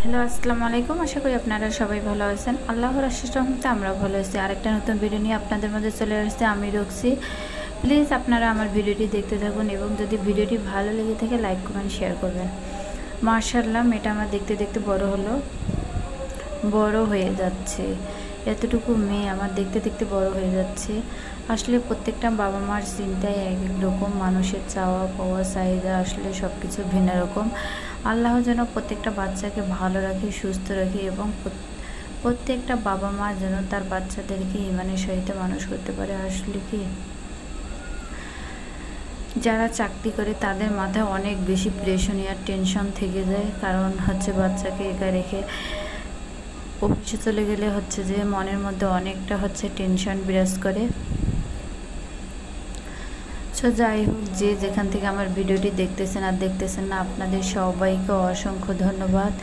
Hello, আসসালামু আলাইকুম। আশা করি আপনারা সবাই ভালো আছেন। আল্লাহর আশিস রহমতে আমরা ভালো আছি। আরেকটা নতুন ভিডিও নিয়ে আপনাদের মধ্যে চলে আসছে আমি রক্সি। প্লিজ আপনারা আমার ভিডিওটি দেখতে থাকুন এবং যদি ভিডিওটি ভালো লেগে থাকে লাইক কমেন্ট শেয়ার করবেন। মাশাআল্লাহ, মেয়েটা আমার দেখতে দেখতে বড় হয়ে যাচ্ছে। এতটুকু মেয়ে আমার দেখতে দেখতে বড় হয়ে যাচ্ছে। আসলে প্রত্যেকটা বাবা মার চিন্তায় এক এক রকম, মানুষের চাওয়া পাওয়া চাহিদা আসলে সব কিছু ভিন্ন রকম। আল্লাহ যেন প্রত্যেকটা বাচ্চাকে ভালো রাখে, সুস্থ রাখে এবং প্রত্যেকটা বাবা মা যেন তার বাচ্চাদেরকে ইমানের সহিত মানুষ করতে পারে। আসলে কি, যারা চাকরি করে তাদের মাথায় অনেক বেশি প্রেশার আর টেনশন থেকে যায়। কারণ বাচ্চাকে একা রেখে অফিসে চলে গেলে যে মনের মধ্যে অনেকটা টেনশন বিরাজ করে। সো যাই হোক, যে যেখান থেকে আমার ভিডিওটি দেখতেছেন আর দেখতেছেন না, আপনাদের সবাইকে অসংখ্য ধন্যবাদ।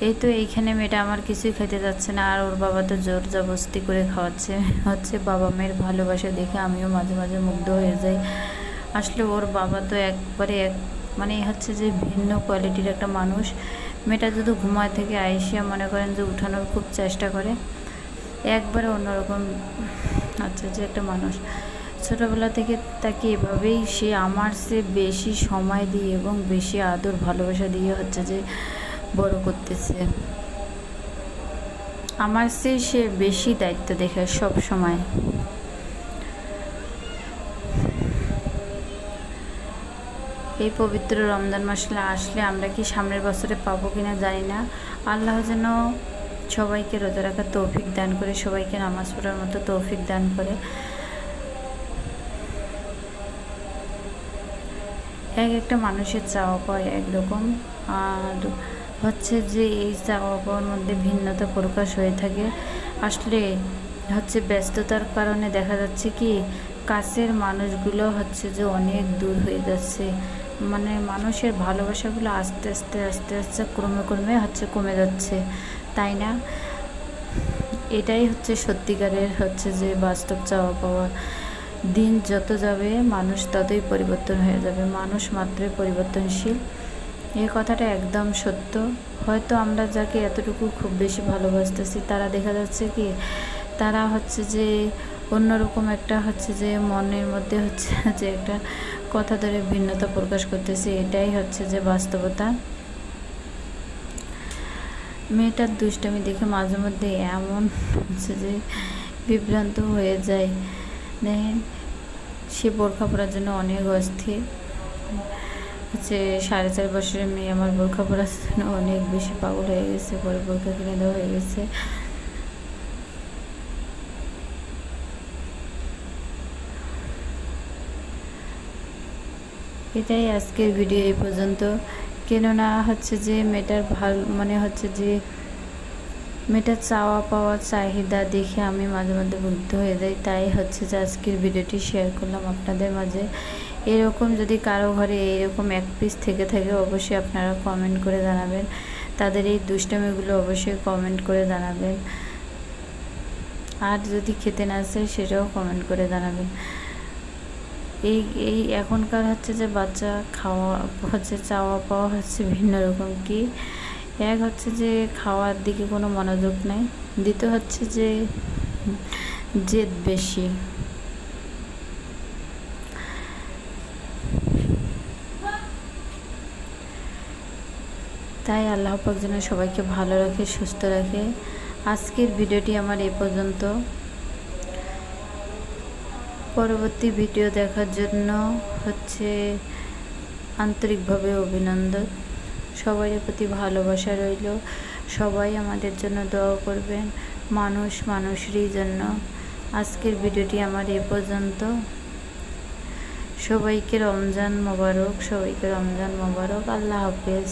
এই তো এইখানে মেয়েটা আমার কিছুই খেতে যাচ্ছে না, আর ওর বাবা তো জোর জবরদস্তি করে খাওয়াচ্ছে। বাবা মেয়ের ভালোবাসা দেখে আমিও মাঝে মাঝে মুগ্ধ হয়ে যাই। আসলে ওর বাবা তো একবারে মানে যে ভিন্ন কোয়ালিটির একটা মানুষ। মেয়েটা যদি ঘুমায় থেকে আইসিয়া মনে করেন যে উঠানোর খুব চেষ্টা করে, একবারে অন্যরকম যে একটা মানুষ। ছোটোবেলা থেকে তাকে এভাবেই সে আমার চেয়ে বেশি সময় দিয়ে এবং বেশি আদর ভালোবাসা দিয়ে যে বড় করতেছে। আমার চেয়ে সে বেশি দায়িত্ব দেখে সব সময়। এই পবিত্র রমজান মাসে আসলে আমরা কি সামনের বছরে পাবো কিনা জানি না। আল্লাহ যেন সবাইকে রোজা রাখার তৌফিক দান করে, সবাইকে নামাজ পড়ার মতো তৌফিক দান করে। এক একটা মানুষের চাওয়া পাওয়া একরকম, আর যে এই চাওয়া পাওয়ার মধ্যে ভিন্নতা প্রকাশ হয়ে থাকে। আসলে ব্যস্ততার কারণে দেখা যাচ্ছে কি, কাছের মানুষগুলো যে অনেক দূর হয়ে যাচ্ছে। মানে মানুষের ভালোবাসাগুলো আস্তে আস্তে আস্তে আস্তে ক্রমে ক্রমে কমে যাচ্ছে, তাই না? এটাই সত্যিকারের যে বাস্তব চাওয়া পাওয়া। দিন যত যাবে মানুষ ততই পরিবর্তন হয়ে যাবে, মানুষ মাত্রই পরিবর্তনশীল। এই কথাটা একদম সত্য। হয়তো আমরা যাকে এতটুকু খুব বেশি ভালোবাসতেছি, তারা দেখা যাচ্ছে কি, তারা যে অন্যরকম একটা যে মনের মধ্যে যে একটা কথা ধরে ভিন্নতা প্রকাশ করতেছে। এটাই যে বাস্তবতা। মেয়েটার দুষ্টামি দেখে মাঝে মধ্যে এমন যে বিভ্রান্ত হয়ে যায়। দেখেন, সে বোরখা পরার জন্য অনেক অস্থির। 4.5 বছরের মেয়ে আমার বোরখা পরার জন্য অনেক বেশি পাগল হয়ে গেছে। পরে বোরখা কিনে দেওয়া হয়ে গেছে। এটাই আজকের ভিডিও এই পর্যন্ত। কেননা যে মেয়েটার যে মেয়েটার চাওয়া পাওয়া চাহিদা দেখে আমি মাঝে মধ্যে মুগ্ধ হয়ে যাই। তাই যে আজকের ভিডিওটি শেয়ার করলাম আপনাদের মাঝে। এরকম যদি কারো ঘরে এরকম এক পিস থেকে থাকে, অবশ্যই আপনারা কমেন্ট করে জানাবেন। তাদের এই দুষ্টামিগুলো অবশ্যই কমেন্ট করে জানাবেন। আর যদি খেতে না চায় সেটাও কমেন্ট করে জানাবেন। এই এখনকার যে বাচ্চা খাওয়া চাওয়া পাওয়া ভিন্ন রকম। কি, এক যে খাওয়ার দিকে কোনো মনোযোগ নেই, দ্বিতীয় যে জেদ বেশি। তাই আল্লাহ পাক যেন সবাইকে ভালো রাখে, সুস্থ রাখে। আজকের ভিডিওটি আমার এই পর্যন্ত। পরবর্তী ভিডিও দেখার জন্য আন্তরিকভাবে অভিনন্দন। সবাই প্রতি ভালোবাসা রইল। সবাই আমাদের জন্য দোয়া করবেন, মানুষ মানুষেরই জন্য। আজকের ভিডিওটি আমার এ পর্যন্ত। সবাইকে রমজান মোবারক, সবাইকে রমজান মোবারক। আল্লাহ হাফেজ।